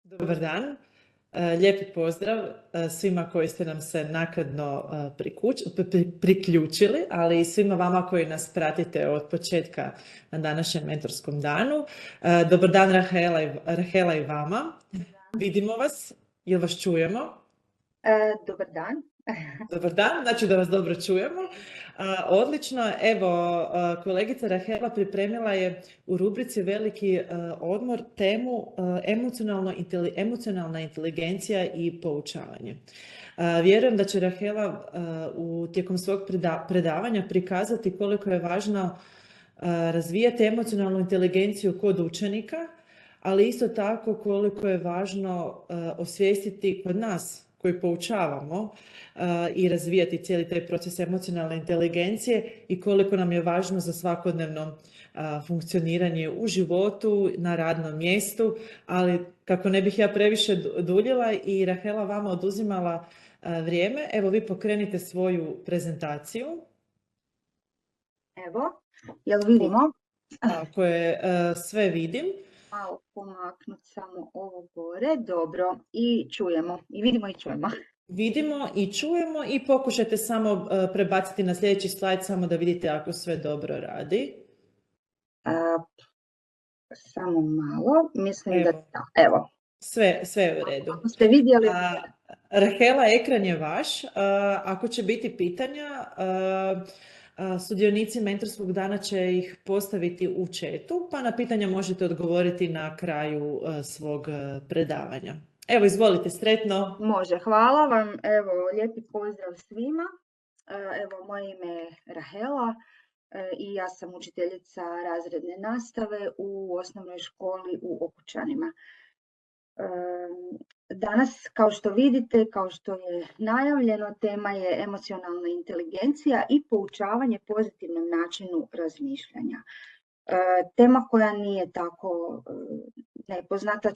Dobar dan. Lijepi pozdrav svima koji ste nam se naknadno priključili, ali i svima vama koji nas pratite od početka na današnjem mentorskom danu. Dobar dan Rahela i vama. Vidimo vas, jel vas čujemo? Dobar dan. Dobar dan, znači da vas dobro čujemo. Odlično, evo, kolegica Rahela pripremila je u rubrici Veliki odmor temu emocionalna inteligencija i poučavanje. Vjerujem da će Rahela tijekom svog predavanja prikazati koliko je važno razvijati emocionalnu inteligenciju kod učenika, ali isto tako koliko je važno osvijestiti kod nas koji poučavamo i razvijati cijeli taj proces emocionalne inteligencije i koliko nam je važno za svakodnevno funkcioniranje u životu, na radnom mjestu, ali kako ne bih ja previše duljila i Rahela vama oduzimala vrijeme, evo vi pokrenite svoju prezentaciju. Evo, jel vidimo? Tako je, sve vidim. Malo pomaknuti samo ovo gore, dobro, i čujemo, i vidimo i čujemo. Vidimo i čujemo i pokušajte samo prebaciti na sljedeći slajd samo da vidite ako sve dobro radi. Samo malo, mislim da evo. Sve je u redu. Ako ste vidjeli... Rahela, ekran je vaš. Ako će biti pitanja, sudionici mentorskog dana će ih postaviti u chatu, pa na pitanja možete odgovoriti na kraju svog predavanja. Evo, izvolite, sretno. Može, hvala vam. Evo, lijepi pozdrav svima. Evo, moje ime je Rahela i ja sam učiteljica razredne nastave u osnovnoj školi u Okučanima. Danas, kao što vidite, kao što je najavljeno, tema je emocionalna inteligencija i poučavanje pozitivnom načinu razmišljanja. Tema koja nije tako nepoznata,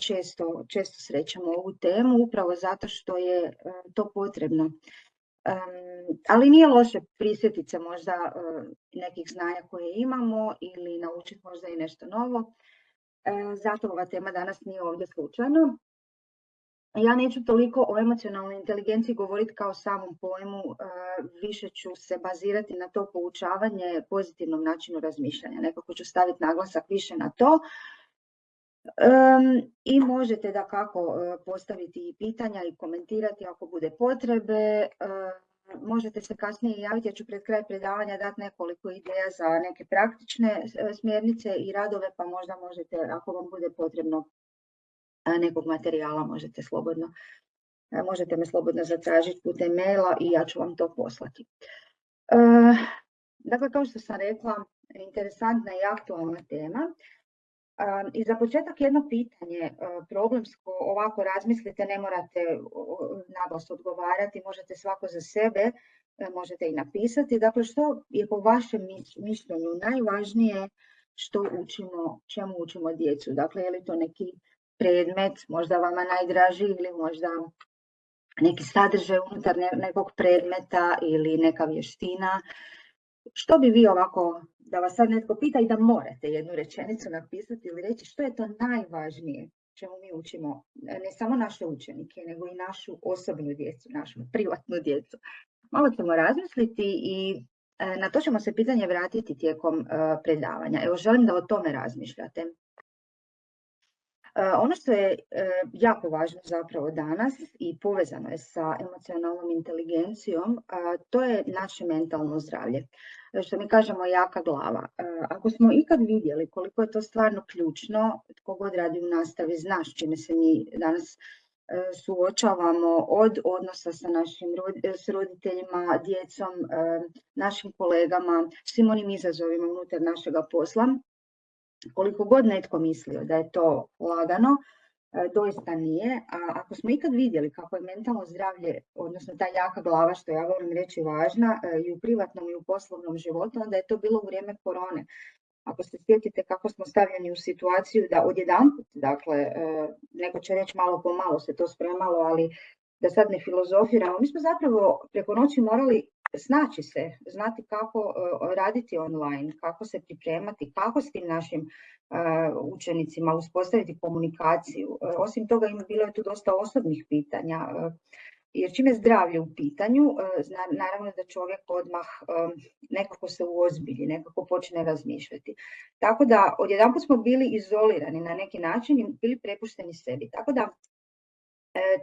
često srećemo ovu temu, upravo zato što je to potrebno. Ali nije loše prisjetiti se možda nekih znanja koje imamo ili naučiti možda i nešto novo. Zato ova tema danas nije ovdje slučajno. Ja neću toliko o emocionalnoj inteligenciji govoriti kao samom pojmu, više ću se bazirati na to poučavanje pozitivnom načinu razmišljanja. Nekako ću staviti naglasak više na to. I možete dakako postaviti i pitanja i komentirati ako bude potrebe. Možete se kasnije javiti, ja ću pred kraj predavanja dati nekoliko ideja za neke praktične smjernice i radove, pa možda možete, ako vam bude potrebno nekog materijala, možete me slobodno zatražiti putem maila i ja ću vam to poslati. Dakle, kao što sam rekla, interesantna i aktualna tema. I za početak jedno pitanje, problemsko, ovako razmislite, ne morate naglas odgovarati, možete svako za sebe, možete i napisati. Dakle, što je po vašem mišljenju najvažnije što učimo, čemu učimo djecu? Dakle, je li to neki predmet, možda vama najdraži ili možda neki sadržaj unutar nekog predmeta ili neka vještina? Što bi vi ovako, da vas sad netko pita i da morate jednu rečenicu napisati ili reći što je to najvažnije čemu mi učimo, ne samo naše učenike, nego i našu osobnu djecu, našu privatnu djecu. Malo ćemo razmisliti i na to ćemo se pitanje vratiti tijekom predavanja. Evo, želim da o tome razmišljate. Ono što je jako važno zapravo danas i povezano je sa emocionalnom inteligencijom, to je naše mentalno zdravlje. Što mi kažemo jaka glava. Ako smo ikad vidjeli koliko je to stvarno ključno, tko god radi u nastavi zna s čime se mi danas suočavamo, od odnosa sa našim roditeljima, djecom, našim kolegama, svim onim izazovima unutar našega posla. Koliko god netko mislio da je to lagano, doista nije. A ako smo ikad vidjeli kako je mentalno zdravlje, odnosno ta jaka glava, što ja volim reći, važna i u privatnom i u poslovnom životu, onda je to bilo u vrijeme korone. Ako se sjetite kako smo stavljeni u situaciju da odjedanput, dakle, neko će reći malo po malo se to spremalo, ali da sad ne filozofiramo, mi smo zapravo preko noći morali snaći se, znati kako raditi online, kako se pripremati, kako s tim našim učenicima uspostaviti komunikaciju. Osim toga, bilo je tu dosta osobnih pitanja, jer čim je zdravlje u pitanju, naravno da čovjek odmah nekako se uozbilji, nekako počne razmišljati. Tako da odjedanput smo bili izolirani na neki način i bili prepušteni sebi. Tako da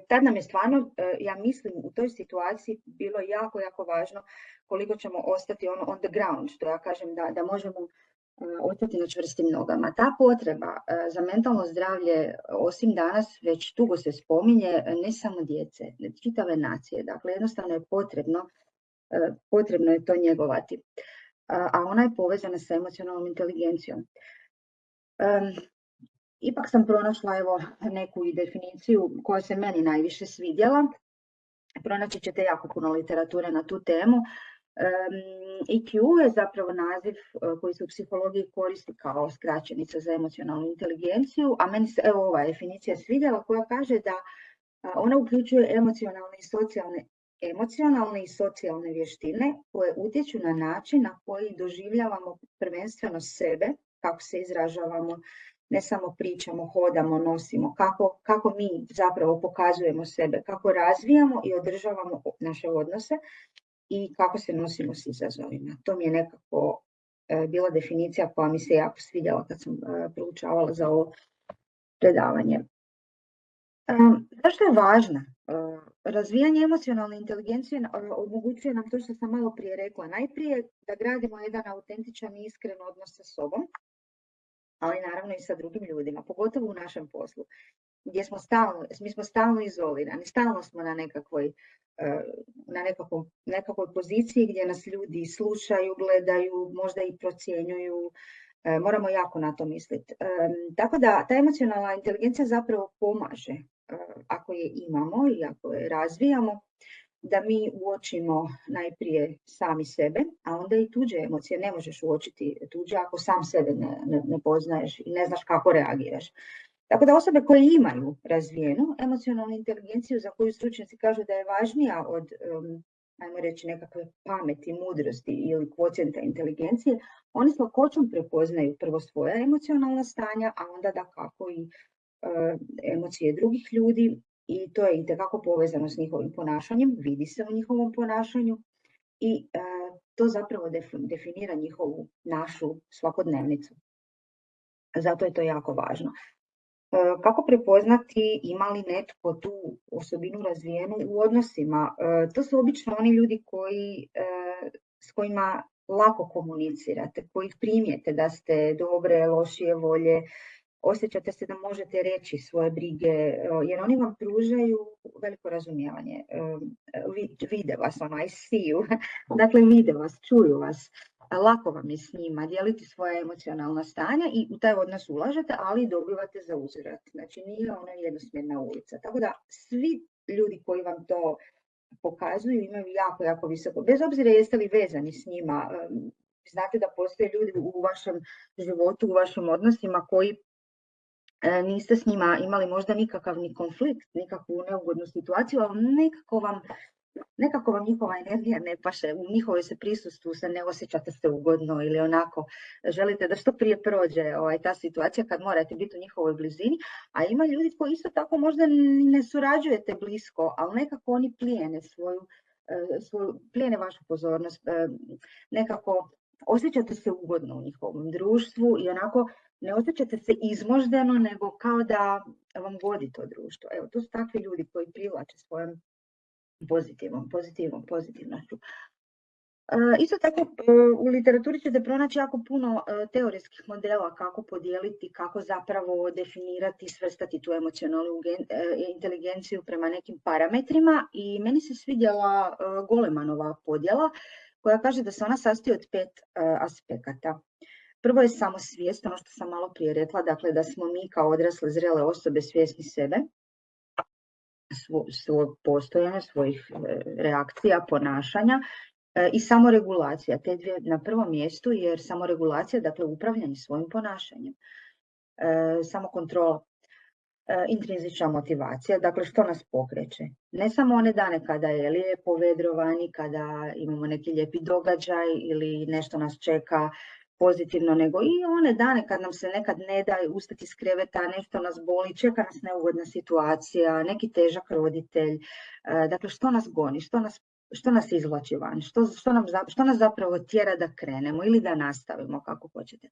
tad nam je stvarno, ja mislim, u toj situaciji bilo jako, jako važno koliko ćemo ostati on the ground, što ja kažem da možemo ostati na čvrstim nogama. Ta potreba za mentalno zdravlje, osim danas, već dugo se spominje, ne samo djece, čitave nacije. Dakle, jednostavno je potrebno je to njegovati. A ona je povezana sa emocionalnom inteligencijom. Ipak sam pronašla neku i definiciju koja se meni najviše svidjela. Pronaći ćete jako puno literature na tu temu. EQ je zapravo naziv koji se u psihologiji koristi kao skraćenica za emocionalnu inteligenciju, a meni se ova definicija svidjela koja kaže da ona uključuje emocionalne i socijalne vještine koje utječu na način na koji doživljavamo prvenstveno sebe, kako se izražavamo, ne samo pričamo, hodamo, nosimo, kako mi zapravo pokazujemo sebe, kako razvijamo i održavamo naše odnose i kako se nosimo s izazovima. To mi je nekako bila definicija koja mi se jako svidjela kad sam proučavala za ovo predavanje. Zašto je važna? Razvijanje emocionalne inteligencije omogućuje nam to što sam malo prije rekla. Najprije da gradimo jedan autentičan i iskren odnos sa sobom, ali naravno i sa drugim ljudima, pogotovo u našem poslu, gdje mi smo stalno izolirani, stalno smo na nekakvoj poziciji gdje nas ljudi slušaju, gledaju, možda i procjenjuju, moramo jako na to misliti. Tako da ta emocionalna inteligencija zapravo pomaže, ako je imamo i ako je razvijamo, da mi uočimo najprije sami sebe, a onda i tuđe emocije. Ne možeš uočiti tuđe ako sam sebe ne poznaješ i ne znaš kako reagiraš. Tako da osobe koje imaju razvijenu emocionalnu inteligenciju, za koju stručnjaci kažu da je važnija od, ajmo reći, nekakve pameti, mudrosti ili kvocijenta inteligencije, oni s lakoćom prepoznaju prvo svoja emocionalna stanja, a onda dakako i emocije drugih ljudi, i to je itekako povezano s njihovim ponašanjem, vidi se u njihovom ponašanju i to zapravo definira našu svakodnevnicu. Zato je to jako važno. Kako prepoznati ima li netko tu osobinu razvijenu u odnosima? To su obično oni ljudi s kojima lako komunicirate, koji primijete da ste dobre, lošije volje, osjećate se da možete reći svoje brige, jer oni vam pružaju veliko razumijevanje. Vide vas, I see you. Dakle, vide vas, čuju vas. Lako vam je s njima dijeliti svoje emocionalna stanja i u taj odnos ulažete, ali dobivate za uzvrat. Znači, nije ona jednosmjerna ulica. Tako da svi ljudi koji vam to pokazuju imaju jako, jako visoko. Bez obzira jeste li vezani s njima, znate da postoje ljudi u vašem životu, u vašim odnosima koji niste s njima imali možda nikakav ni konflikt, nikakvu neugodnu situaciju, ali nekako vam njihova energija ne paše, u njihovoj se prisustvu se ne osjećate se ugodno ili onako želite da što prije prođe ta situacija kad morate biti u njihovoj blizini, a ima ljudi koji isto tako možda ne surađujete blisko, ali nekako oni plijene vašu pozornost, nekako osjećate se ugodno u njihovom društvu i onako ne osjećate se izmoždeno, nego kao da vam vodi to društvo. Evo, to su takvi ljudi koji privlače svojom pozitivnošću. Isto tako, u literaturi ćete pronaći jako puno teorijskih modela kako podijeliti, kako zapravo definirati, svrstati tu emocionalnu inteligenciju prema nekim parametrima, i meni se svidjela Golemanova podjela koja kaže da se ona sastoji od 5 aspekata. Prvo je samosvijest, ono što sam malo prije rekla, dakle da smo mi kao odrasle zrele osobe svjesni sebe, svog postojanja, svojih reakcija, ponašanja, i samoregulacija. Te dvije na prvom mjestu, jer samoregulacija, dakle upravljanje svojim ponašanjem, samokontrola. intrinzična motivacija, dakle što nas pokreće. Ne samo one dane kada je lijepo, vedrovani, kada imamo neki lijepi događaj ili nešto nas čeka pozitivno, nego i one dane kad nam se nekad ne da ustati iz kreveta, nešto nas boli, čeka nas neugodna situacija, neki težak roditelj. Dakle, što nas goni, što nas izvlači van, što nas zapravo tjera da krenemo ili da nastavimo, kako hoćete.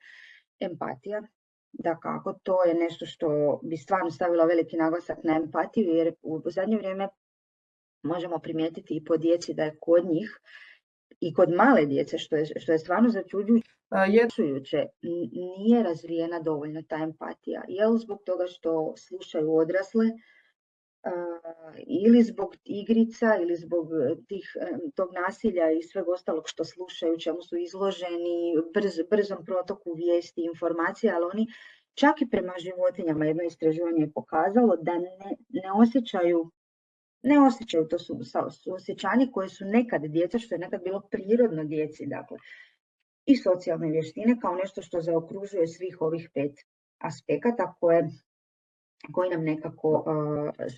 Empatija. Dakako, to je nešto što bi stvarno stavilo veliki naglasak na empatiju, jer u zadnje vrijeme možemo primijetiti i po djeci da je kod njih i kod male djece, što je stvarno začuđujuće, nije razvijena dovoljno ta empatija. Jel zbog toga što slušaju odrasle, ili zbog igrica, ili zbog tog nasilja i sveg ostalog što slušaju, čemu su izloženi, brzom protoku vijesti i informacija, ali oni čak i prema životinjama, jedno istraživanje je pokazalo da ne osjećaju, to su osjećanje koje su nekad djeca, što je nekad bilo prirodno djeci, dakle, i socijalne vještine kao nešto što zaokružuje svih ovih 5 aspekata koji nam nekako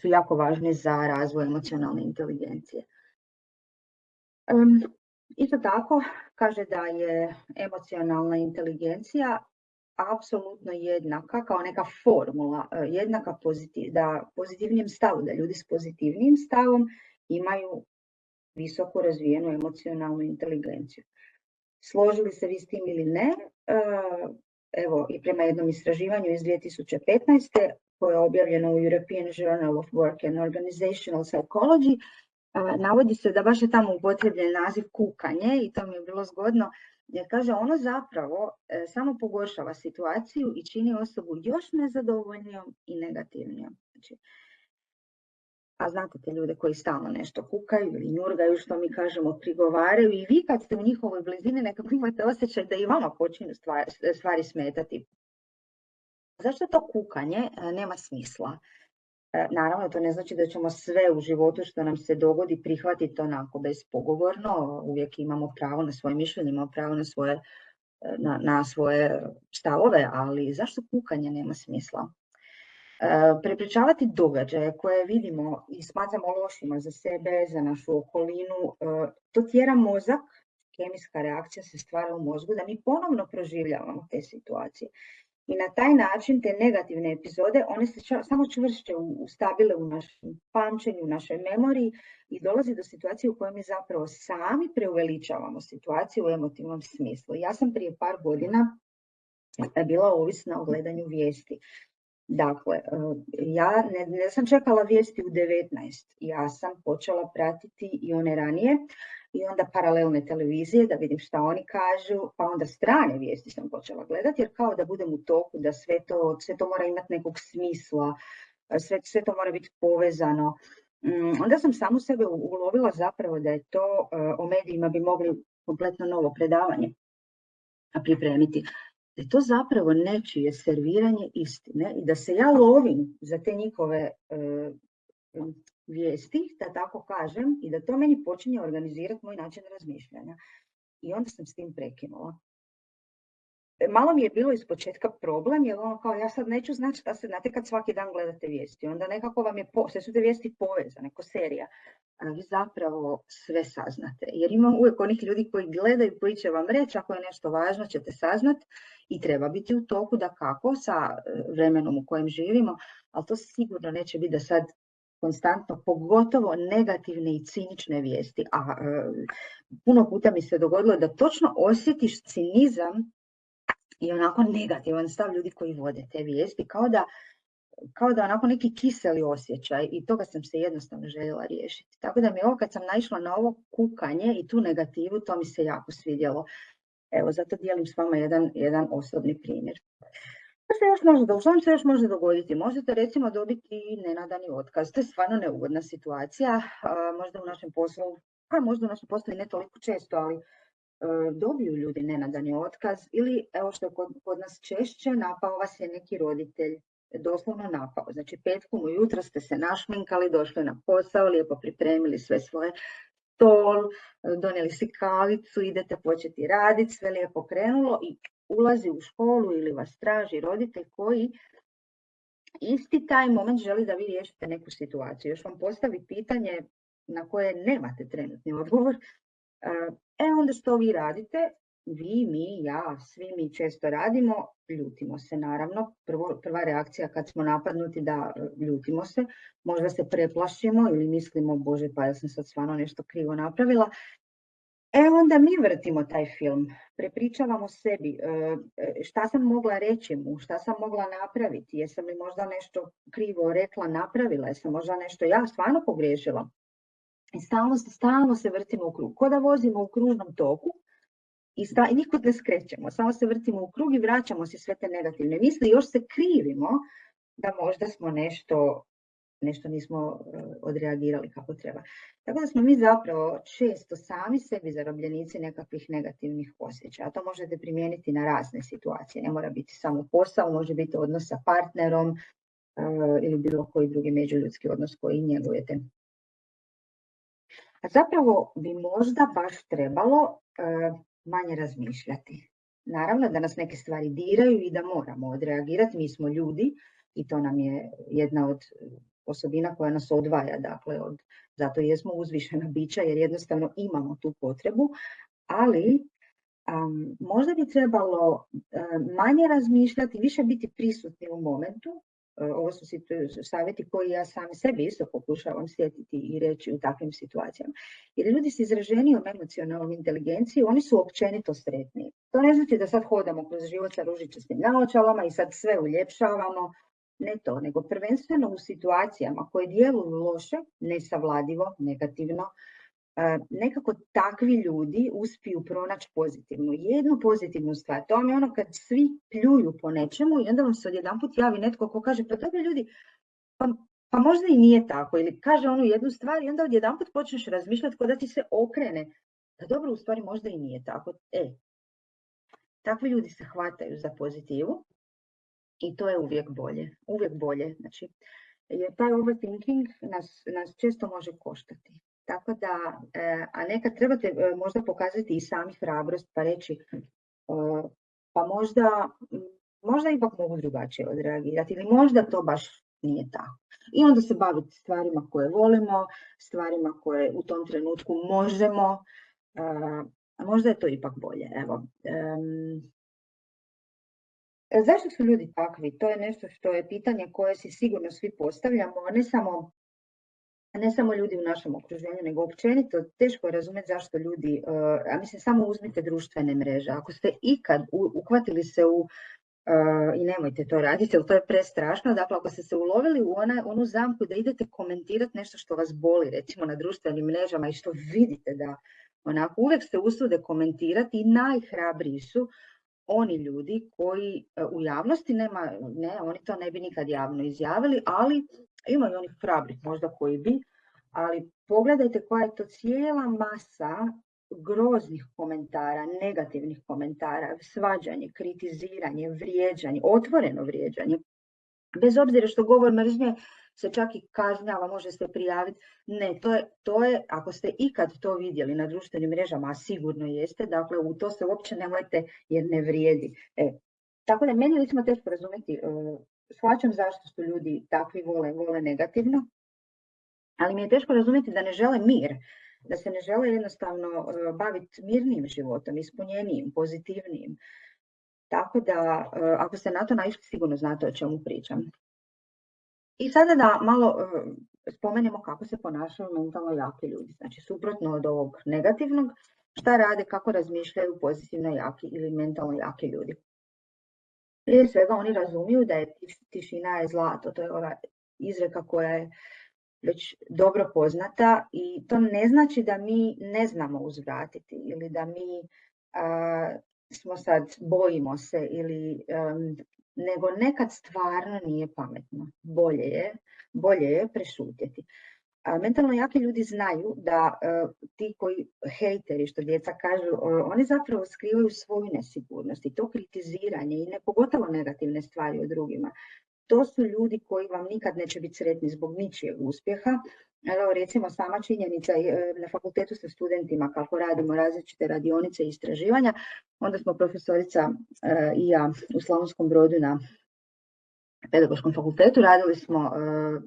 su jako važni za razvoj emocionalne inteligencije. Isto tako kaže da je emocionalna inteligencija apsolutno jednaka kao neka formula, jednaka da pozitivnijem stavu, da ljudi s pozitivnijim stavom imaju visoko razvijenu emocionalnu inteligenciju. Složili se vi s tim ili ne, evo i prema jednom istraživanju iz 2015. koje je objavljeno u European Journal of Work and Organizational Psychology, navodi se da baš je tamo upotrebljen naziv kukanje i to mi je bilo zgodno, jer kaže ono zapravo samo pogoršava situaciju i čini osobu još nezadovoljnijom i negativnijom. Znači, a znate te ljude koji stalno nešto kukaju ili njurgaju, što mi kažemo, prigovaraju, i vi kad ste u njihovoj blizini nekako imate osjećaj da i vama počinju stvari smetati. Zašto to kukanje nema smisla? Naravno, to ne znači da ćemo sve u životu što nam se dogodi prihvatiti onako bespogovorno. Uvijek imamo pravo na svoje mišljenje, imamo pravo na svoje stavove, ali zašto kukanje nema smisla? Prepričavati događaje koje vidimo i smatramo lošima za sebe, za našu okolinu, to tjera mozak, kemijska reakcija se stvara u mozgu da mi ponovno proživljavamo te situacije. I na taj način te negativne epizode, one se samo čvršće ustabile u našem pamćenju, u našoj memoriji i dolazi do situacije u kojoj mi zapravo sami preuveličavamo situaciju u emotivnom smislu. Ja sam prije par godina bila ovisna o gledanju vijesti. Dakle, ja ne sam čekala vijesti u 19, ja sam počela pratiti i one ranije i onda paralelne televizije da vidim šta oni kažu, pa onda strane vijesti sam počela gledati, jer kao da budem u toku, da sve to mora imati nekog smisla, sve to mora biti povezano. Onda sam samu sebe ulovila zapravo da je to, o medijima bi mogli kompletno novo predavanje pripremiti. Da je to zapravo nečije serviranje istine i da se ja lovim za te njihove vijesti, da tako kažem, i da to meni počinje organizirati moj način razmišljanja. I onda sam s tim prekinula. Malo mi je bilo ispočetka problem, jer ono kao ja sad neću znati šta se, znate kad svaki dan gledate vijesti, onda nekako vam je, sve su te vijesti povezane, ko serija, a vi zapravo sve saznate. Jer ima uvijek onih ljudi koji gledaju, koji će vam reći ako je nešto važno ćete saznati i treba biti u toku da kako sa vremenom u kojem živimo, ali to sigurno neće biti da sad konstantno, pogotovo negativne i cinične vijesti. A puno puta mi se dogodilo da točno osjetiš cinizam i onako negativan stav ljudi koji vode te vijesti, kao da onako neki kiseli osjećaj, i toga sam se jednostavno željela riješiti. Tako da mi ovo kad sam naišla na ovo kukanje i tu negativu, to mi se jako svidjelo. Evo, zato dijelim s vama jedan osobni primjer. Što se još može dogoditi? Možete recimo dobiti nenadani otkaz. To je stvarno neugodna situacija. Možda u našem poslu, možda u našem poslu i ne toliko često, ali dobiju ljudi nenadani otkaz, ili evo što je kod nas češće, napao vas je neki roditelj, doslovno napao. Znači petkom ujutro ste se našminkali, došli na posao, lijepo pripremili sve svoje stol, donijeli si kavicu, idete početi raditi, sve lijepo krenulo i ulazi u školu ili vas traži roditelj koji isti taj moment želi da vi riješite neku situaciju, još vam postavi pitanje na koje nemate trenutni odgovor, onda što vi radite? Vi, mi, ja, svi mi često radimo, ljutimo se naravno. Prva reakcija kad smo napadnuti da ljutimo se, možda se preplašimo ili mislimo, Bože, pa ja sam sad stvarno nešto krivo napravila. Onda mi vrtimo taj film, prepričavamo sebi šta sam mogla reći mu, šta sam mogla napraviti, jesam li možda nešto krivo rekla, napravila, jesam možda nešto ja stvarno pogriješila. I stalno se vrtimo u krug, ko da vozimo u kružnom toku i nikud ne skrećemo, samo se vrtimo u krug i vraćamo se sve te negativne misli, još se krivimo da možda smo nešto nismo odreagirali kako treba. Tako da smo mi zapravo često sami sebi zarobljenici nekakvih negativnih osjećaja. To možete primijeniti na razne situacije. Ne mora biti samo posao, može biti odnos sa partnerom ili bilo koji drugi međuljudski odnos koji njegujete. A zapravo bi možda baš trebalo manje razmišljati. Naravno da nas neke stvari diraju i da moramo odreagirati. Mi smo ljudi i to nam je jedna od osobina koja nas odvaja, dakle, zato jesmo uzvišena bića jer jednostavno imamo tu potrebu, ali možda bi trebalo manje razmišljati, više biti prisutni u momentu. Ovo su savjeti koji ja sami sebi isto pokušavam sjetiti i reći u takvim situacijama. Jer ljudi s izraženijom emocionalnom inteligencijom, oni su općenito sretniji. To ne znači da sad hodamo kroz život sa ružičastim naočalama i sad sve uljepšavamo, ne to, nego prvenstveno u situacijama koje djeluju loše, nesavladivo, negativno, nekako takvi ljudi uspiju pronaći jednu pozitivnu stvar. To vam je ono kad svi pljuju po nečemu i onda vam se odjedanput javi netko ko kaže, pa dobro ljudi, pa možda i nije tako, ili kaže onu jednu stvar i onda odjedanput počneš razmišljati kao da ti se okrene, da dobro, u stvari možda i nije tako. Takvi ljudi se hvataju za pozitivu i to je uvijek bolje. Znači, jer taj overthinking nas često može koštati. Tako da, a nekad trebate možda pokazati i sami hrabrost pa reći pa možda ipak mogu drugačije odreagirati ili možda to baš nije tako. I onda se baviti stvarima koje volimo, stvarima koje u tom trenutku možemo, a možda je to ipak bolje. Evo. Zašto su ljudi takvi? To je nešto što je pitanje koje si sigurno svi postavljamo, ne samo ljudi u našem okruženju, nego općenito teško je razumjeti zašto ljudi, samo uzmite društvene mreže. Ako ste ikad uhvatili se i nemojte to raditi, jer to je prestrašno, dakle ako ste se ulovili u onu zamku da idete komentirati nešto što vas boli, recimo na društvenim mrežama i što vidite da onako uvijek se usude komentirati i najhrabriji su oni ljudi koji u javnosti oni to ne bi nikad javno izjavili, ali ima i onih hrabrih možda koji bi, ali pogledajte koja je to cijela masa groznih komentara, negativnih komentara, svađanje, kritiziranje, vrijeđanje, otvoreno vrijeđanje. Bez obzira što govor mržnje se čak i kažnjava, može se prijaviti. Ne, to je, ako ste ikad to vidjeli na društvenim mrežama, a sigurno jeste, dakle u to se uopće nemojte jer ne vrijedi. Tako da meni recimo teško razumjeti, shvaćam zašto su ljudi takvi vole negativno, ali mi je teško razumjeti da ne žele mir, da se ne žele jednostavno baviti mirnim životom, ispunjenijim, pozitivnijim. Tako da, ako ste na to naišli, sigurno znate o čemu pričam. I sada da malo spomenemo kako se ponašaju mentalno jaki ljudi. Znači, suprotno od ovog negativnog, šta rade, kako razmišljaju pozitivno jaki ili mentalno jaki ljudi. Prije svega oni razumiju da je tišina je zlato. To je ova izreka koja je već dobro poznata i to ne znači da mi ne znamo uzvratiti ili da mi smo sad, bojimo se ili nego nekad stvarno nije pametno. Bolje je prešutjeti. Mentalno jaki ljudi znaju da ti koji hejteri, što djeca kažu, oni zapravo skrivaju svoju nesigurnost i to kritiziranje i pogotovo negativne stvari o drugima. To su ljudi koji vam nikad neće biti sretni zbog ničijeg uspjeha. Evo, recimo, sama činjenica na fakultetu sa studentima kako radimo različite radionice i istraživanja, onda smo profesorica i ja u Slavonskom Brodu na Pedagoškom fakultetu radili smo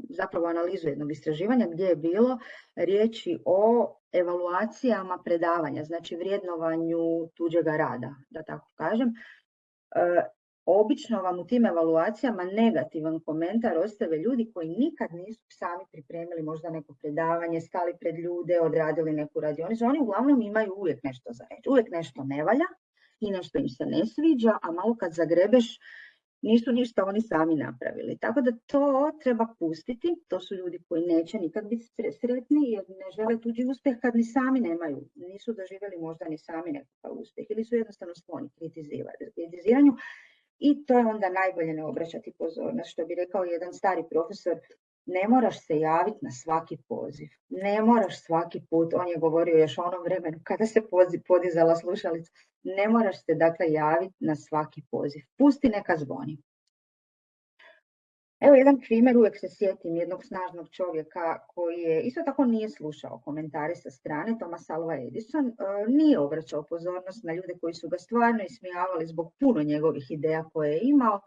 zapravo analizu jednog istraživanja gdje je bilo riječi o evaluacijama predavanja, znači vrednovanju tuđega rada, da tako kažem. Obično vam u tim evaluacijama negativan komentar ostave ljudi koji nikad nisu sami pripremili možda neko predavanje, stali pred ljude, odradili neku radionicu. Oni uglavnom imaju uvijek nešto za reći, uvijek nešto ne valja i nešto im se ne sviđa, a malo kad zagrebeš nisu ništa oni sami napravili. Tako da to treba pustiti. To su ljudi koji neće nikad biti sretni jer ne žele tuđi uspjeh kad ni sami nemaju. Nisu doživjeli možda ni sami nekakav uspjeh ili su jednostavno skloni kritiziranju. I to je onda najbolje ne obraćati pozornost. Što bi rekao jedan stari profesor, ne moraš se javiti na svaki poziv. Ne moraš svaki put, on je govorio još o onom vremenu kada se podizala slušalica, ne moraš se dakle javiti na svaki poziv. Pusti neka zvoni. Evo jedan primjer, uvijek se sjetim jednog snažnog čovjeka koji je isto tako nije slušao komentare sa strane, Thomas Alva Edison, nije obraćao pozornost na ljude koji su ga stvarno ismijavali zbog puno njegovih ideja koje je imao,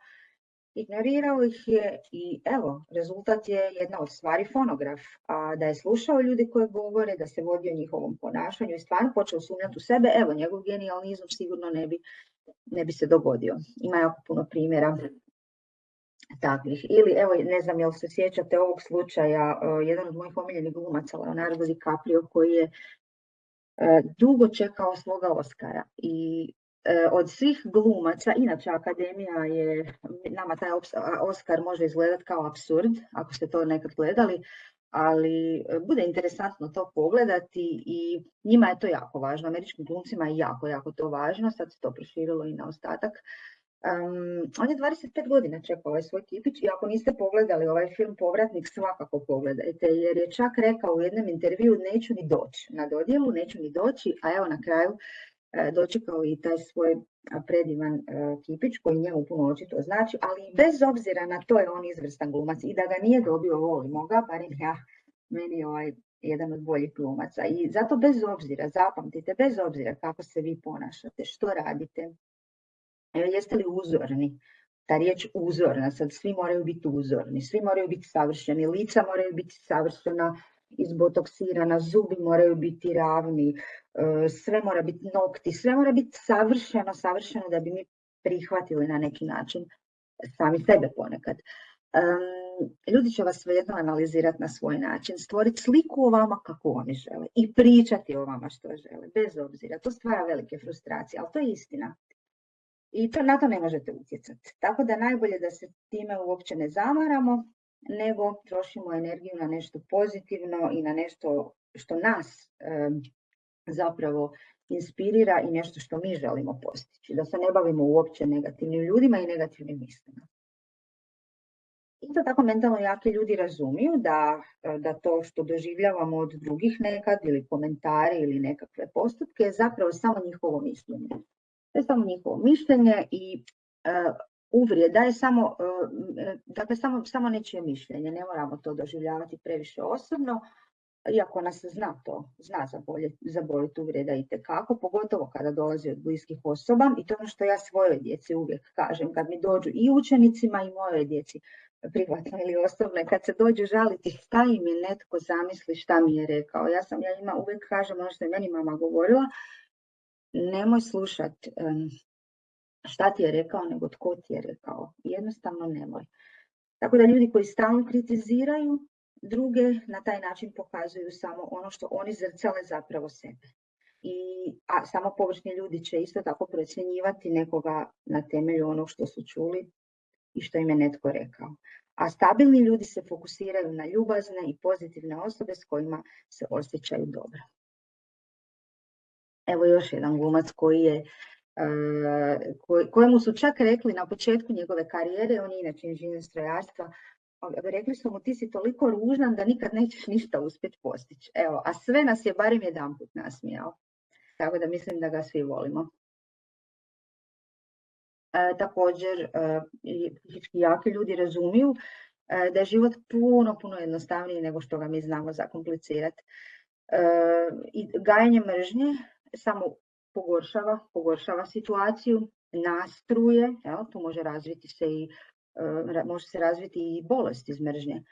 ignorirao ih je i evo, rezultat je jedna od stvari fonograf, a da je slušao ljudi koji govore, da se vodio njihovom ponašanju i stvarno počeo sumnjati u sebe, evo, njegov genijalni sigurno ne bi se dogodio. Ima jako puno primjera takvih. Ili, evo, ne znam jel se sjećate ovog slučaja, jedan od mojih omiljenih glumaca, Leonardo DiCaprio, koji je dugo čekao svoga Oscara i od svih glumaca, inače Akademija je, nama taj Oscar može izgledati kao apsurd, ako ste to nekad gledali, ali bude interesantno to pogledati i njima je to jako važno, američkim glumcima je jako to važno, sad se to proširilo i na ostatak. On je 25 godina čekao ovaj svoj kipić i ako niste pogledali ovaj film Povratnik, svakako pogledajte, jer je čak rekao u jednom intervju neću ni doći na dodjelu, neću ni doći, a evo na kraju dočekao i taj svoj predivan kipić koji njemu puno očito znači, ali bez obzira na to je on izvrstan glumac i da ga nije dobio, volimo ga, barem ja, meni je jedan od boljih glumaca. I zato bez obzira, zapamtite, bez obzira kako se vi ponašate, što radite, jeste li uzorni, ta riječ uzorna, sad svi moraju biti uzorni, svi moraju biti savršeni, lica moraju biti savršena, izbotoksirana, zubi moraju biti ravni, sve mora biti nokti, sve mora biti savršeno da bi mi prihvatili na neki način sami sebe ponekad. Ljudi će vas svejedno analizirati na svoj način, stvoriti sliku o vama kako oni žele i pričati o vama što žele, bez obzira. To stvara velike frustracije, ali to je istina. I na to ne možete utjecati. Tako da najbolje da se time uopće ne zamaramo, nego trošimo energiju na nešto pozitivno i na nešto što nas zapravo inspirira i nešto što mi želimo postići. Da se ne bavimo uopće negativnim ljudima i negativnim mislima. Isto tako mentalno jaki ljudi razumiju da to što doživljavamo od drugih nekad ili komentari ili nekakve postupke je zapravo samo njihovo mišljenje. To je samo njihovo mišljenje i uvreda je samo nečije mišljenje. Ne moramo to doživljavati previše osobno, iako nas zna zaboljeti uvreda itekako, pogotovo kada dolazi od bliskih osoba. I to je ono što ja svojoj djeci uvijek kažem, kad mi dođu i učenicima i mojoj djeci, privatno ili osobno, kad se dođu žaliti šta im je netko zamisli šta mi je rekao. Ja njima uvijek kažem ono što je meni mama govorila, nemoj slušati šta ti je rekao, nego tko ti je rekao. Jednostavno nemoj. Tako da ljudi koji stalno kritiziraju druge na taj način pokazuju samo ono što oni zrcale zapravo sebe. A samo površni ljudi će isto tako procjenjivati nekoga na temelju onog što su čuli i što im je netko rekao. A stabilni ljudi se fokusiraju na ljubazne i pozitivne osobe s kojima se osjećaju dobro. Evo još jedan glumac kojemu su čak rekli na početku njegove karijere, on je inače inženjer strojarstva, rekli su mu ti si toliko ružan da nikad nećeš ništa uspjeti postići. Evo, a sve nas je barem jedanput nasmijao. Tako da mislim da ga svi volimo. Također, psihički jaki ljudi razumiju da je život puno jednostavniji nego što ga mi znamo zakomplicirati. I gajanje mržnje samo pogoršava situaciju, nastruje, tu može razviti se i može se razviti i bolest iz mržnje,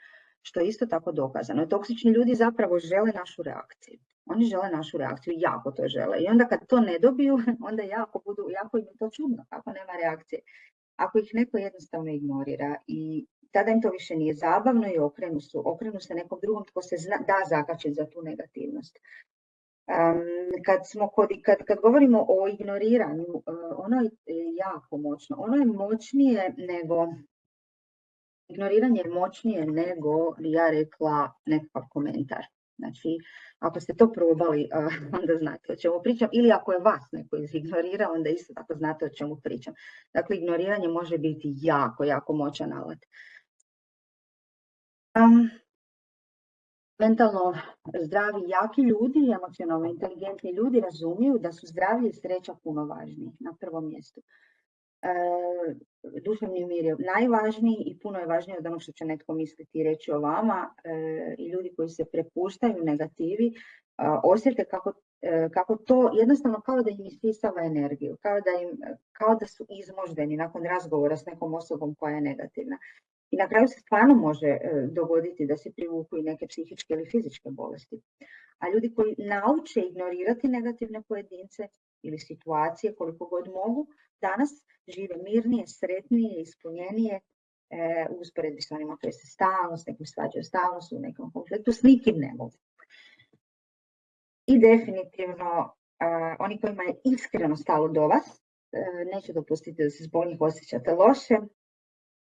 što je isto tako dokazano. Toksični ljudi zapravo žele našu reakciju. Oni žele našu reakciju, jako to žele. I onda kad to ne dobiju, onda jako im je to čudno, kako nema reakcije. Ako ih neko jednostavno ignorira i tada im to više nije zabavno i okrenu se nekom drugom tko se da zakačiti za tu negativnost. Kad govorimo o ignoriranju, ono je jako moćno. Ono je moćnije nego, ignoriranje je moćnije nego, bi ja rekla, nekakav komentar. Znači, ako ste to probali, onda znate o čemu pričam. Ili ako je vas neko izignorira, onda isto tako znate o čemu pričam. Dakle, ignoriranje može biti jako, jako moćan alat. Mentalno zdravi, jaki ljudi, emocionalno inteligentni ljudi razumiju da su zdravlje i sreća puno važniji na prvom mjestu. Duševni mir je najvažniji i puno je važnije od onog što će netko misliti i reći o vama. I ljudi koji se prepuštaju negativi osjete kako to jednostavno kao da im isisava energiju, kao da su izmoždeni nakon razgovora s nekom osobom koja je negativna. I na kraju se stvarno može dogoditi da se privuku i neke psihičke ili fizičke bolesti. A ljudi koji nauče ignorirati negativne pojedince ili situacije koliko god mogu, danas žive mirnije, sretnije, ispunjenije u usporedbi s onima koji se stalno s nekim svađaju, stalno su u nekom konfliktu, s nikim ne mogu. I definitivno oni kojima je iskreno stalo do vas, neće dopustiti da se zbog njih osjećate loše.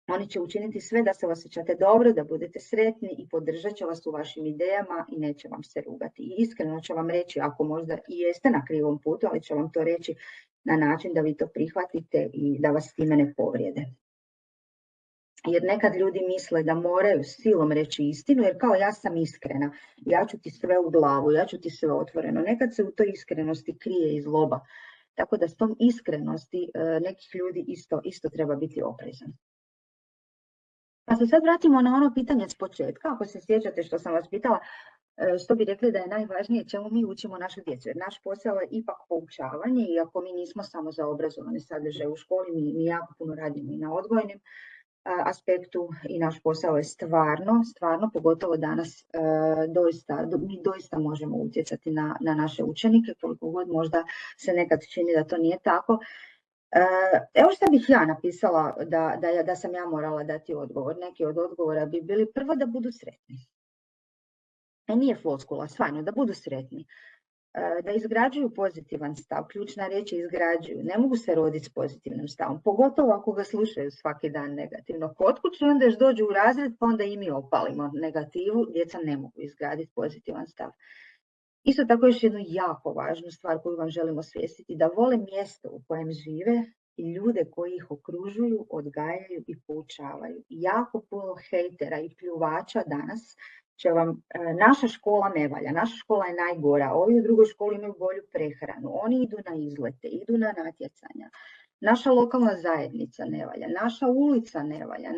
Oni će učiniti sve da se osjećate dobro, da budete sretni i podržat će vas u vašim idejama i neće vam se rugati. I iskreno će vam reći, ako možda i jeste na krivom putu, ali će vam to reći na način da vi to prihvatite i da vas time ne povrijede. Jer nekad ljudi misle da moraju silom reći istinu, jer kao ja sam iskrena, ja ću ti sve u glavu, ja ću ti sve otvoreno. Nekad se u toj iskrenosti krije i zloba. Tako da s tom iskrenosti nekih ljudi isto treba biti oprezan. Pa se sad vratimo na ono pitanje s početka, ako se sjećate što sam vas pitala, što bi rekli da je najvažnije čemu mi učimo našu djecu. Jer naš posao je ipak poučavanje, iako mi nismo samo za obrazovane sadržaje u školi, mi jako puno radimo i na odgojnim aspektu i naš posao je stvarno, pogotovo danas, mi doista možemo utjecati na naše učenike, koliko god možda se nekad čini da to nije tako. Evo što bih ja napisala da sam ja morala dati odgovor. Neki od odgovora bi bili prvo da budu sretni. Nije floskula, stvarno, da budu sretni. Da izgrađuju pozitivan stav, ključna riječ je izgrađuju. Ne mogu se roditi s pozitivnim stavom, pogotovo ako ga slušaju svaki dan negativno kod kuće, onda još dođu u razred, pa onda i mi opalimo negativu, djeca ne mogu izgraditi pozitivan stav. Isto tako još jednu jako važnu stvar koju vam želimo osvijestiti, da vole mjesto u kojem žive i ljude koji ih okružuju, odgajaju i poučavaju. Jako puno hejtera i pljuvača danas će vam, naša škola ne valja, naša škola je najgora, ovi u drugoj školi imaju bolju prehranu, oni idu na izlete, idu na natjecanja. Naša lokalna zajednica ne valja, naša ulica ne valja,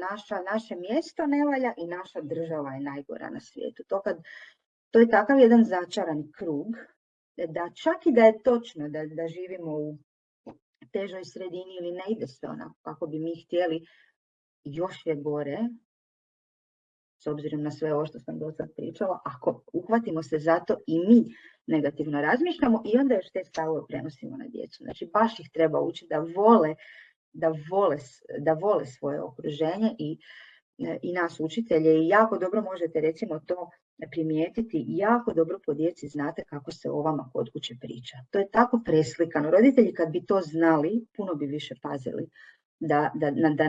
naše mjesto ne valja i naša država je najgora na svijetu. To je takav jedan začaran krug, da čak i da je točno da živimo u težoj sredini ili ne ide sve onako kako bi mi htjeli, još je gore, s obzirom na sve ovo što sam do sad pričala, ako uhvatimo se za to i mi negativno razmišljamo i onda još te stavove prenosimo na djecu. Znači baš ih treba učiti da vole svoje okruženje i nas učitelje i jako dobro možete recimo to primijetiti, jako dobro po djeci znate kako se o vama kod kuće priča. To je tako preslikano. Roditelji kad bi to znali, puno bi više pazili da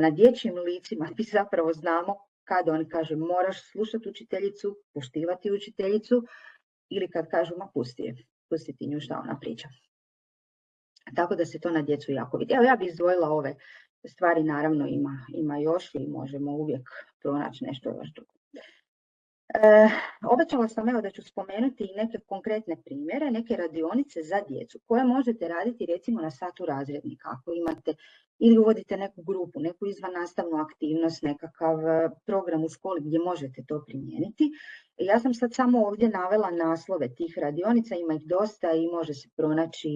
na dječjim licima mi zapravo znamo kada oni kažu moraš slušati učiteljicu, poštivati učiteljicu ili kad kažu ma pusti ti nju šta ona priča. Tako da se to na djecu jako vidi. Evo ja bih izdvojila ove stvari, naravno ima još i možemo uvijek pronaći nešto još drugo. Obećala sam da ću spomenuti i neke konkretne primjere, neke radionice za djecu koje možete raditi recimo na satu razrednika ako imate ili uvodite neku grupu, neku izvannastavnu aktivnost, nekakav program u školi gdje možete to primijeniti. Ja sam sad samo ovdje navela naslove tih radionica, ima ih dosta i može se pronaći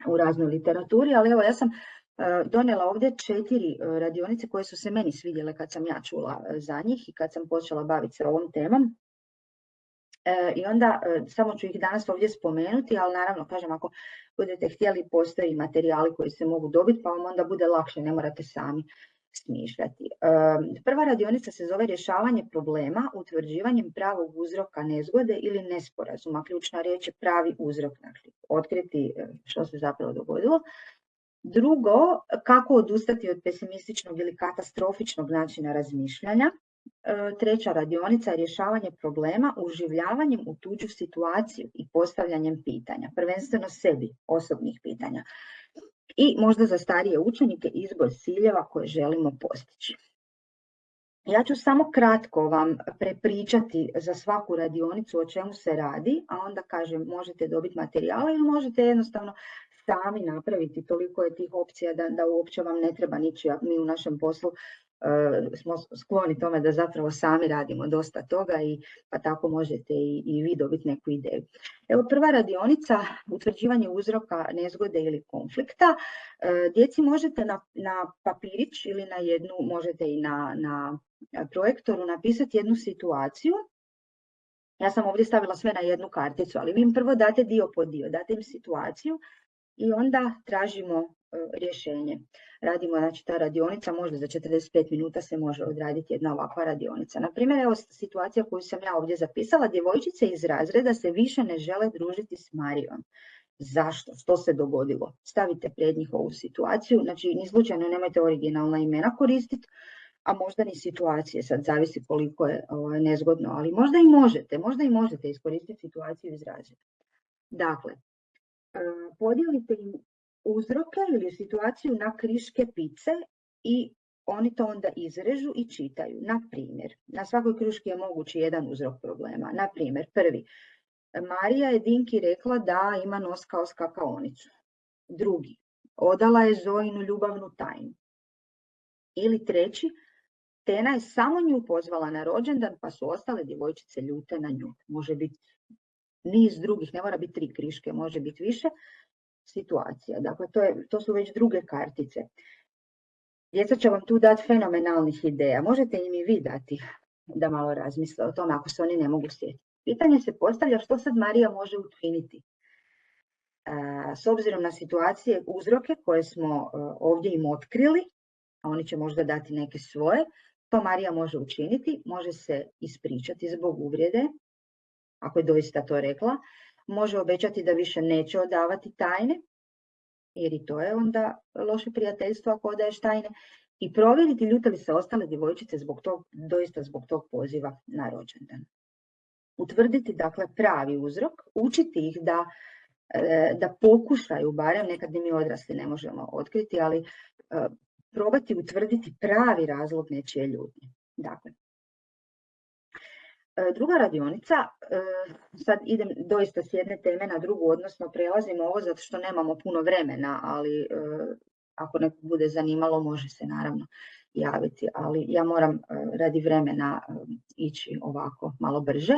u raznoj literaturi, ali evo ja sam donijela ovdje 4 radionice koje su se meni svidjele kad sam ja čula za njih i kad sam počela baviti se ovom temom. I onda samo ću ih danas ovdje spomenuti, ali naravno, kažem, ako budete htjeli, postoji materijali koji se mogu dobiti, pa vam onda bude lakše, ne morate sami smišljati. Prva radionica se zove rješavanje problema utvrđivanjem pravog uzroka nezgode ili nesporazuma. Ključna riječ je pravi uzrok, znači otkriti što se zapravo dogodilo. Drugo, kako odustati od pesimističnog ili katastrofičnog načina razmišljanja. Treća radionica je rješavanje problema uživljavanjem u tuđu situaciju i postavljanjem pitanja, prvenstveno sebi, osobnih pitanja. I možda za starije učenike izbor ciljeva koje želimo postići. Ja ću samo kratko vam prepričati za svaku radionicu o čemu se radi, a onda kažem možete dobiti materijale ili možete jednostavno sami napraviti. Toliko je tih opcija da uopće vam ne treba nići. Mi u našem poslu smo skloni tome da zapravo sami radimo dosta toga pa tako možete i vi dobiti neku ideju. Evo, prva radionica, utvrđivanje uzroka nezgode ili konflikta. Djeci možete na papirić ili na jednu, možete i na projektoru napisati jednu situaciju. Ja sam ovdje stavila sve na jednu karticu, ali vi im prvo date dio po dio, date im situaciju i onda tražimo rješenje. Radimo, znači ta radionica možda za 45 minuta se može odraditi jedna ovakva radionica. Na primjer, evo situacija koju sam ja ovdje zapisala, djevojčice iz razreda se više ne žele družiti s Marijom. Zašto? Što se dogodilo? Stavite pred njih ovu situaciju, znači ni slučajno nemojte originalna imena koristiti, a možda ni situacije, sad zavisi koliko je nezgodno, ali možda i možete iskoristiti situaciju iz razreda. Dakle, podijelite im uzroke ili situaciju na kriške pice i oni to onda izrežu i čitaju. Na primjer, na svakoj kruški je mogući jedan uzrok problema. Na primjer, prvi, Marija je Dinki rekla da ima nos kao skakaonicu. Drugi, odala je Zojinu ljubavnu tajnu. Ili treći, Tena je samo nju pozvala na rođendan pa su ostale djevojčice ljute na nju. Može biti niz drugih, ne mora biti 3 kriške, može biti više situacija. Dakle, to su već druge kartice. Djeca će vam tu dati fenomenalnih ideja. Možete im i vi dati da malo razmisle o tome ako se oni ne mogu sjetiti. Pitanje se postavlja što sad Marija može učiniti. S obzirom na situacije, uzroke koje smo ovdje im otkrili, a oni će možda dati neke svoje, to Marija može učiniti, može se ispričati zbog uvrede, ako je doista to rekla, može obećati da više neće odavati tajne, jer i to je onda loše prijateljstvo ako odaješ tajne, i provjeriti ljute li se ostale djevojčice doista zbog tog poziva na rođendan. Utvrditi, dakle, pravi uzrok, učiti ih da pokušaju, barem nekad ni mi odrasli ne možemo otkriti, ali probati utvrditi pravi razlog nečije ljutnje. Dakle, druga radionica, sad idem doista s jedne teme na drugu, odnosno prelazimo ovo zato što nemamo puno vremena, ali ako neko bude zanimalo može se naravno javiti, ali ja moram radi vremena ići ovako malo brže.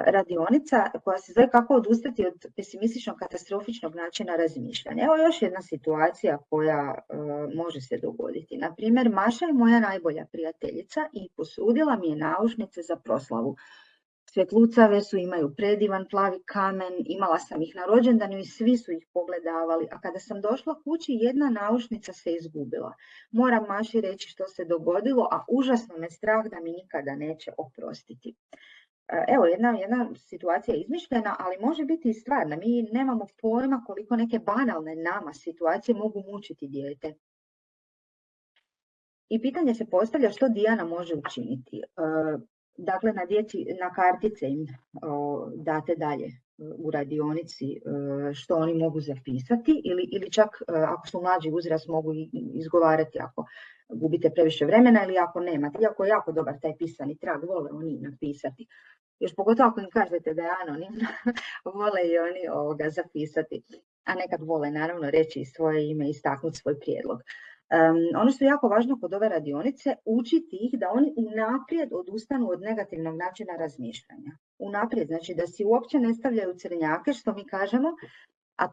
Radionica koja se zove kako odustati od pesimističnog katastrofičnog načina razmišljanja. Evo još jedna situacija koja može se dogoditi. Na primjer, Maša je moja najbolja prijateljica i posudila mi je naušnice za proslavu. Svjetlucave su, imaju predivan plavi kamen, imala sam ih na rođendanu i svi su ih pogledavali, a kada sam došla kući jedna naušnica se izgubila. Moram Maši reći što se dogodilo, a užasno me strah da mi nikada neće oprostiti. Evo, jedna situacija je izmišljena, ali može biti i stvarna. Mi nemamo pojma koliko neke banalne nama situacije mogu mučiti dijete. I pitanje se postavlja što Dijana može učiniti. Dakle, na kartice im date dalje u radionici što oni mogu zapisati ili čak ako su mlađi uzrast mogu izgovarati ako gubite previše vremena ili ako nemate. Iako je jako dobar taj pisani trag, vole oni napisati. Još pogotovo ako im kažete da je anonimno, vole i oni zapisati. A nekad vole naravno reći svoje ime i istaknuti svoj prijedlog. Ono što je jako važno kod ove radionice, učiti ih da oni unaprijed odustanu od negativnog načina razmišljanja. Unaprijed, znači da si uopće ne stavljaju crnjake, što mi kažemo, a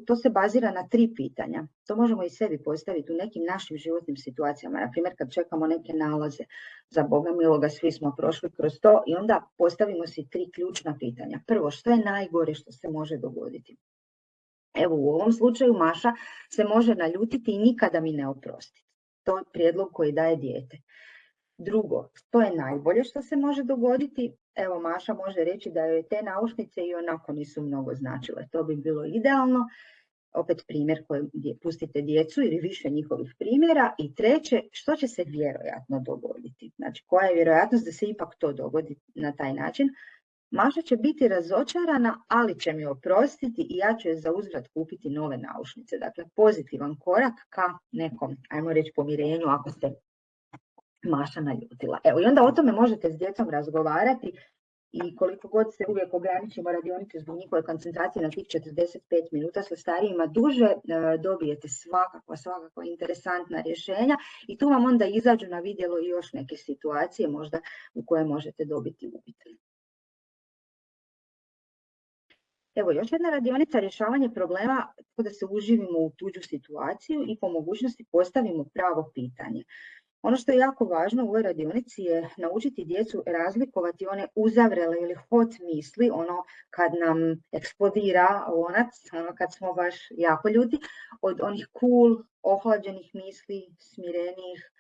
to se bazira na 3 pitanja. To možemo i sebi postaviti u nekim našim životnim situacijama. Na primjer, kad čekamo neke nalaze, za Boga miloga, svi smo prošli kroz to i onda postavimo si 3 ključna pitanja. Prvo, što je najgore što se može dogoditi? Evo, u ovom slučaju Maša se može naljutiti i nikada mi ne oprostiti. To je prijedlog koji daje dijete. Drugo, što je najbolje što se može dogoditi? Evo, Maša može reći da joj te naušnice i onako nisu mnogo značile. To bi bilo idealno. Opet primjer koji pustite djecu ili više njihovih primjera. I treće, što će se vjerojatno dogoditi? Znači, koja je vjerojatnost da se ipak to dogodi na taj način? Maša će biti razočarana, ali će mi oprostiti i ja ću je za uzvrat kupiti nove naušnice. Dakle, pozitivan korak ka nekom, ajmo reći, pomirenju ako se Maša naljutila. Evo, i onda o tome možete s djecom razgovarati i koliko god se uvijek ograničimo radionice zbog njihove koncentracije na tih 45 minuta, sa starijima duže dobijete svakakva interesantna rješenja i tu vam onda izađu na vidjelo i još neke situacije možda u koje možete dobiti uvid. Evo, još jedna radionica, rješavanje problema tako da se uživimo u tuđu situaciju i po mogućnosti postavimo pravo pitanje. Ono što je jako važno u ovoj radionici je naučiti djecu razlikovati one uzavrele ili hot misli, ono kad nam eksplodira lonac, ono kad smo baš jako ljuti, od onih cool, ohlađenih misli, smirenijih.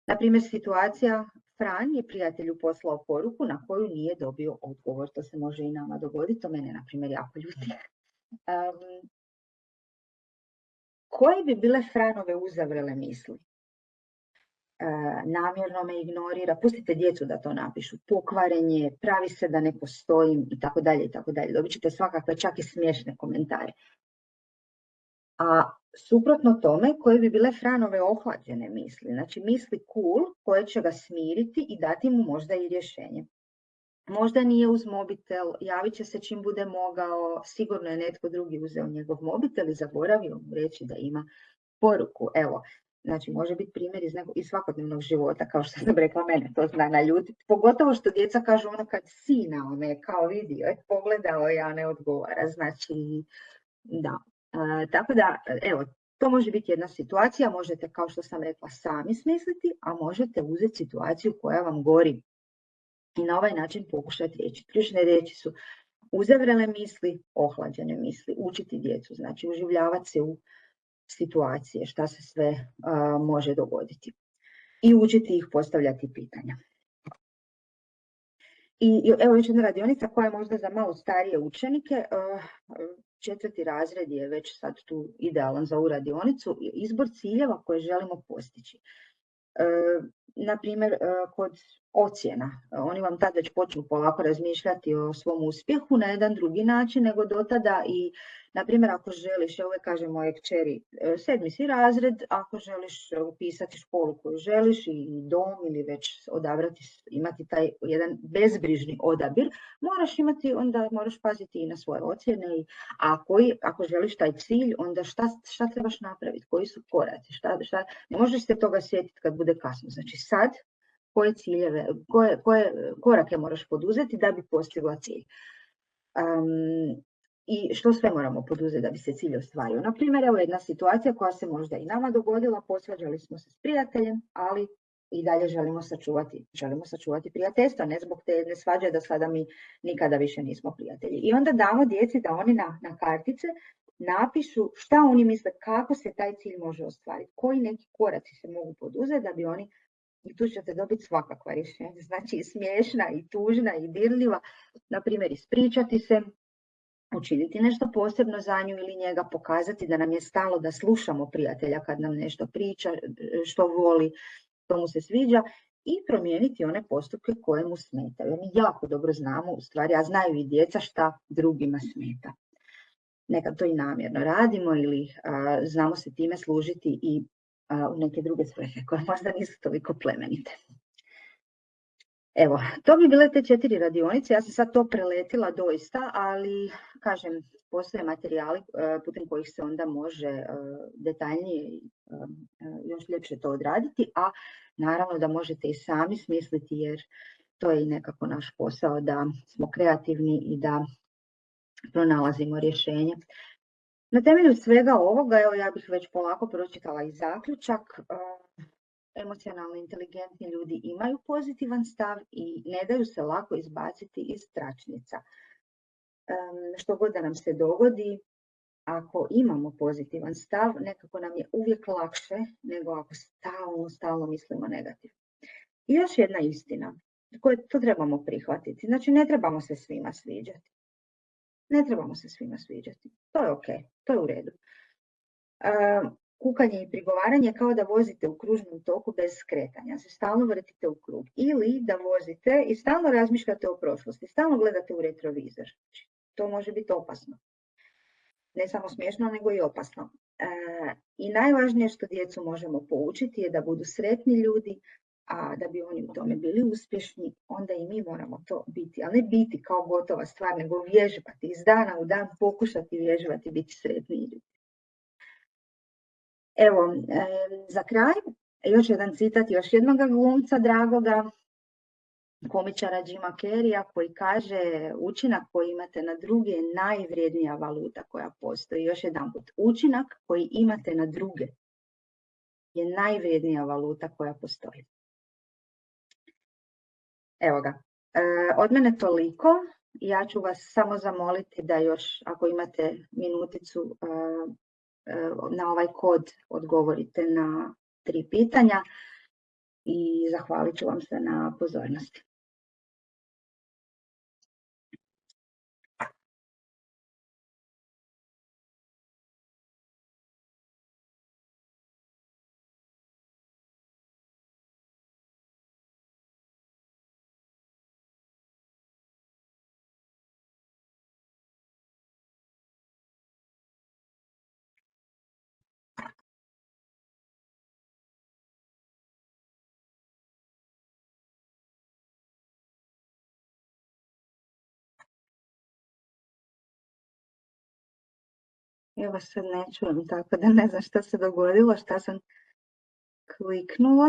Naprimjer, situacija, Fran je prijatelju poslao poruku na koju nije dobio odgovor. To se može i nama dogoditi, to mene, na primjer, jako ljuti. Koje bi bile Franove uzavrele misli? Namjerno me ignorira, pustite djecu da to napišu, pokvarenje, pravi se da ne postojim i tako dalje i tako dalje. Dobit ćete svakakve čak i smiješne komentare. A suprotno tome, koje bi bile Franove ohlađene misli, znači misli cool koje će ga smiriti i dati mu možda i rješenje. Možda nije uz mobitel, javit će se čim bude mogao, sigurno je netko drugi uzeo njegov mobitel i zaboravio mu reći da ima poruku. Evo, znači može biti primjer iz svakodnevnog života, kao što sam rekla, mene to zna naljutiti. Pogotovo što djeca kažu ono kad sina, one kao vidio, pogledao, ja ne odgovara, znači da. Tako da, evo, to može biti jedna situacija, možete, kao što sam rekla, sami smisliti, a možete uzeti situaciju koja vam gori i na ovaj način pokušati reći. Ključne riječi su uzavrele misli, ohlađene misli, učiti djecu, znači uživljavati se u situacije, šta se sve može dogoditi i učiti ih postavljati pitanja. I evo još jedna radionica koja je možda za malo starije učenike. 4. razred je već sad tu idealan za ovu radionicu. Izbor ciljeva koje želimo postići. Naprimjer, kod ocjena. Oni vam tad već počnu polako razmišljati o svom uspjehu na jedan drugi način nego do tada i, na primjer, ako želiš, ja uvijek kažem mojoj kćeri, 7. si razred, ako želiš upisati školu koju želiš i dom ili već odabrati, imati taj jedan bezbrižni odabir, onda moraš paziti i na svoje ocjene. Ako želiš taj cilj, onda šta trebaš napraviti, koji su koraci, ne možeš se toga sjetiti kad bude kasno. Znači sad, koje ciljeve, koje korake moraš poduzeti da bi postigla cilj. I što sve moramo poduzeti da bi se cilj ostvario. Na primjer, evo jedna situacija koja se možda i nama dogodila, posvađali smo se s prijateljem, ali i dalje želimo sačuvati prijateljstvo, ne zbog te jedne svađe da sada mi nikada više nismo prijatelji. I onda damo djeci da oni na kartice napišu šta oni misle, kako se taj cilj može ostvariti, koji neki koraci se mogu poduzeti da bi oni, i tu ćete dobiti svakakva rješenja, znači i smiješna, i tužna, i dirljiva, na primjer ispričati se, učiniti nešto posebno za nju ili njega, pokazati da nam je stalo, da slušamo prijatelja kad nam nešto priča, što voli, što mu se sviđa, i promijeniti one postupke koje mu smetaju. Mi jako dobro znamo, u stvari, a znaju i djeca šta drugima smeta. Nekad to i namjerno radimo ili znamo se time služiti i u neke druge svrhe koje možda nisu toliko plemenite. Evo, to bi bile te 4 radionice. Ja sam sad to preletila doista, ali kažem, postoje materijali putem kojih se onda može detaljnije još ljepše to odraditi, a naravno da možete i sami smisliti, jer to je i nekako naš posao, da smo kreativni i da pronalazimo rješenje. Na temelju svega ovoga, evo ja bih već polako pročitala i zaključak. Emocionalno inteligentni ljudi imaju pozitivan stav i ne daju se lako izbaciti iz tračnica. Što god da nam se dogodi, ako imamo pozitivan stav, nekako nam je uvijek lakše nego ako stalno mislimo negativno. I još jedna istina, koju to trebamo prihvatiti. Znači, ne trebamo se svima sviđati. Ne trebamo se svima sviđati. To je ok, to je u redu. Kukanje i prigovaranje kao da vozite u kružnom toku bez skretanja, se stalno vrtite u krug. Ili da vozite i stalno razmišljate o prošlosti, stalno gledate u retrovizor. To može biti opasno. Ne samo smiješno, nego i opasno. I najvažnije što djecu možemo poučiti je da budu sretni ljudi, a da bi oni u tome bili uspješni, onda i mi moramo to biti. Ali ne biti kao gotova stvar, nego vježbati, iz dana u dan pokušati vježbati, biti sretni ljudi. Evo, za kraj, još jedan citat, još jednog glumca dragoga, komičara Jima Carreya, koji kaže: učinak koji imate na druge je najvrijednija valuta koja postoji. Još jedanput, učinak koji imate na druge je najvrijednija valuta koja postoji. Evo ga, od mene toliko. Ja ću vas samo zamoliti da još, ako imate minuticu, na ovaj kod odgovorite na 3 pitanja i zahvalit ću vam se na pozornosti. Ja vas sad ne čujem, tako da ne znam šta se dogodilo, šta sam kliknula.